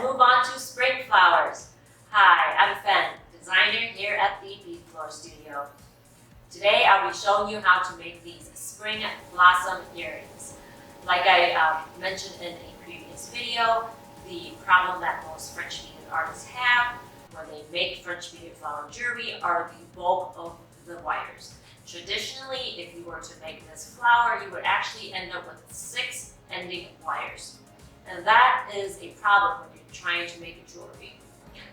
move on to spring flowers. Hi, I'm Fen, designer here at the Bead Floor Studio. Today I'll be showing you how to make these spring blossom earrings. Like I mentioned in a previous video, the problem that most French beaded artists have when they make French beaded flower jewelry are the bulk of the wires. Traditionally, if you were to make this flower, you would actually end up with 6 ending wires. And that is a problem when you're trying to make a jewelry.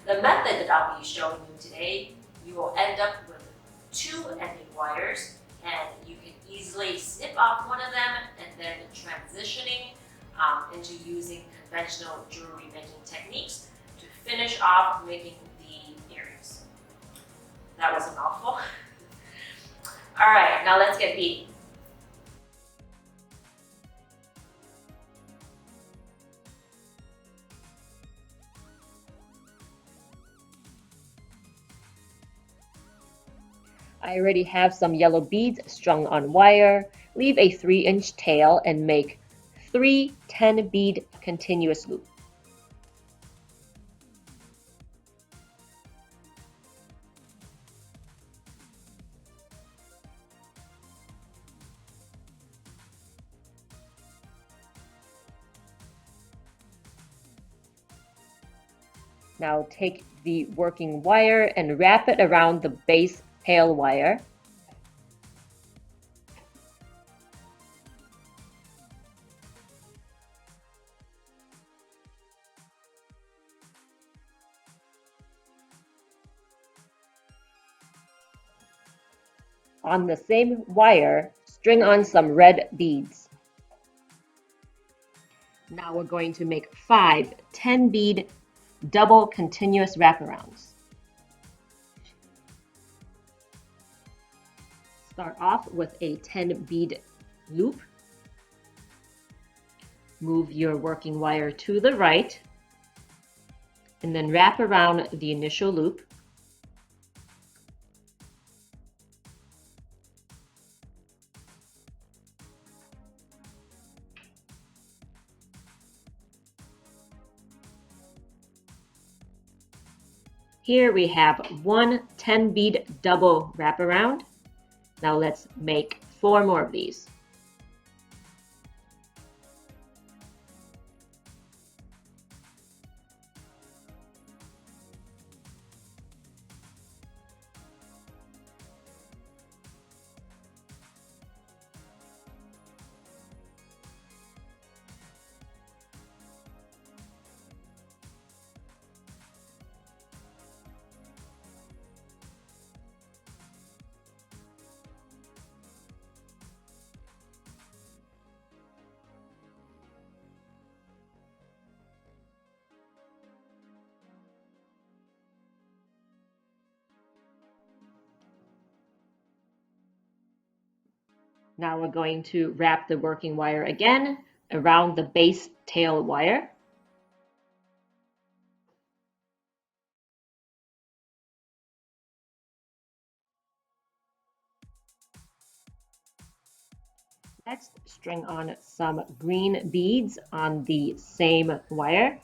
The method that I'll be showing you today, you will end up with 2 ending wires, and you can easily snip off one of them and then transitioning into using conventional jewelry making techniques to finish off making the earrings. That was a mouthful. All right, now let's get beading. I already have some yellow beads strung on wire. Leave a 3-inch tail and make 3 10-bead continuous loops. Now take the working wire and wrap it around the base tail wire. On the same wire, string on some red beads. Now we're going to make 5 10-bead double continuous wraparounds. Start off with a 10-bead loop. Move your working wire to the right and then wrap around the initial loop. Here we have 1 10-bead double wraparound. Now let's make 4 more of these. Now we're going to wrap the working wire again around the base tail wire. Next, string on some green beads on the same wire.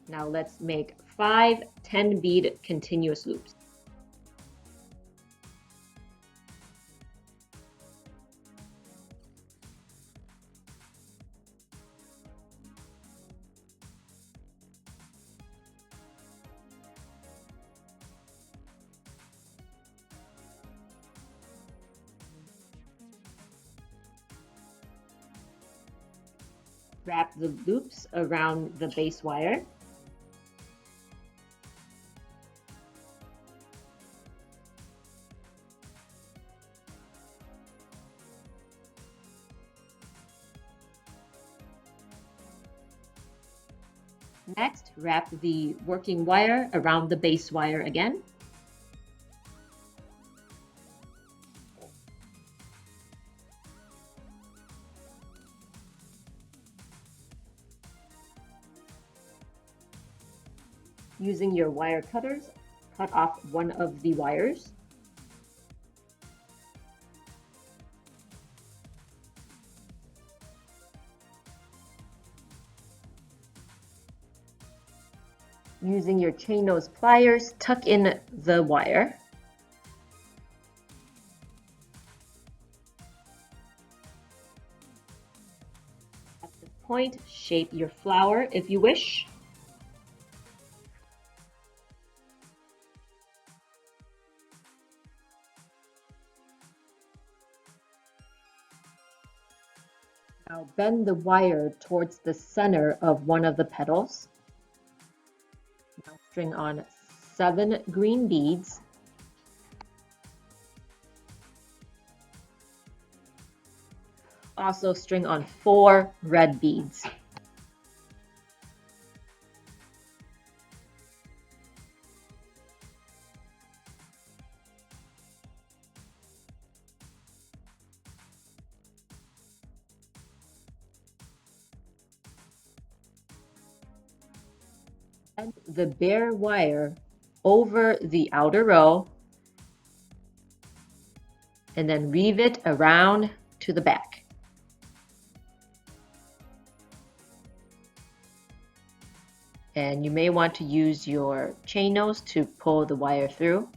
Now let's make 5 10-bead continuous loops. Wrap the loops around the base wire. Next, wrap the working wire around the base wire again. Using your wire cutters, cut off one of the wires. Using your chain nose pliers, tuck in the wire. At this point, shape your flower if you wish. Now bend the wire towards the center of one of the petals. Now string on 7 green beads. Also string on 4 red beads. Bend the bare wire over the outer row and then weave it around to the back. And you may want to use your chain nose to pull the wire through.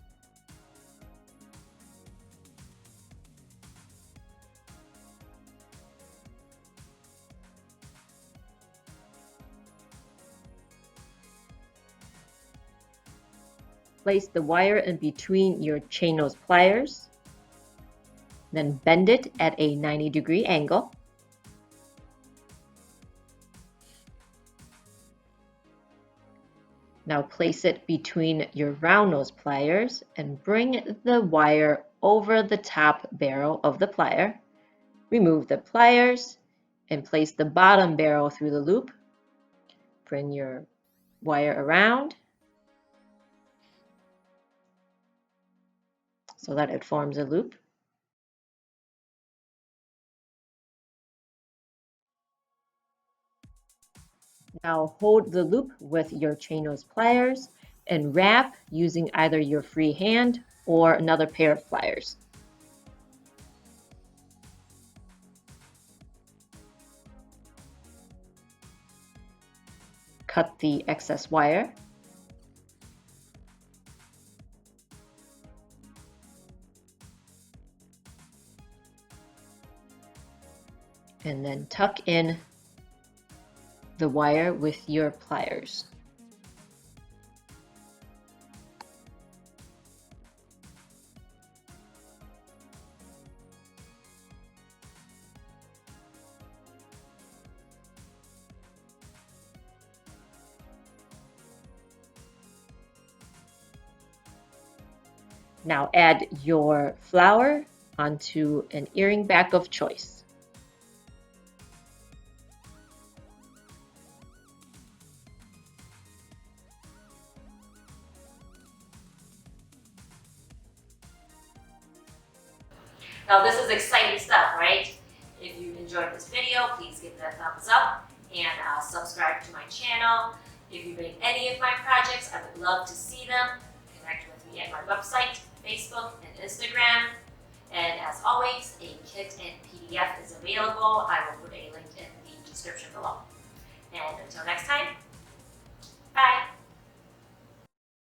Place the wire in between your chain nose pliers, then bend it at a 90-degree angle. Now place it between your round nose pliers and bring the wire over the top barrel of the plier. Remove the pliers and place the bottom barrel through the loop. Bring your wire around so that it forms a loop. Now hold the loop with your chain nose pliers and wrap using either your free hand or another pair of pliers. Cut the excess wire. And then tuck in the wire with your pliers. Now add your flower onto an earring back of choice. Now this is exciting stuff, right? If you enjoyed this video, please give it a thumbs up and subscribe to my channel. If you make any of my projects, I would love to see them. Connect with me at my website, Facebook, and Instagram. And as always, a kit and PDF is available. I will put a link in the description below. And until next time, bye.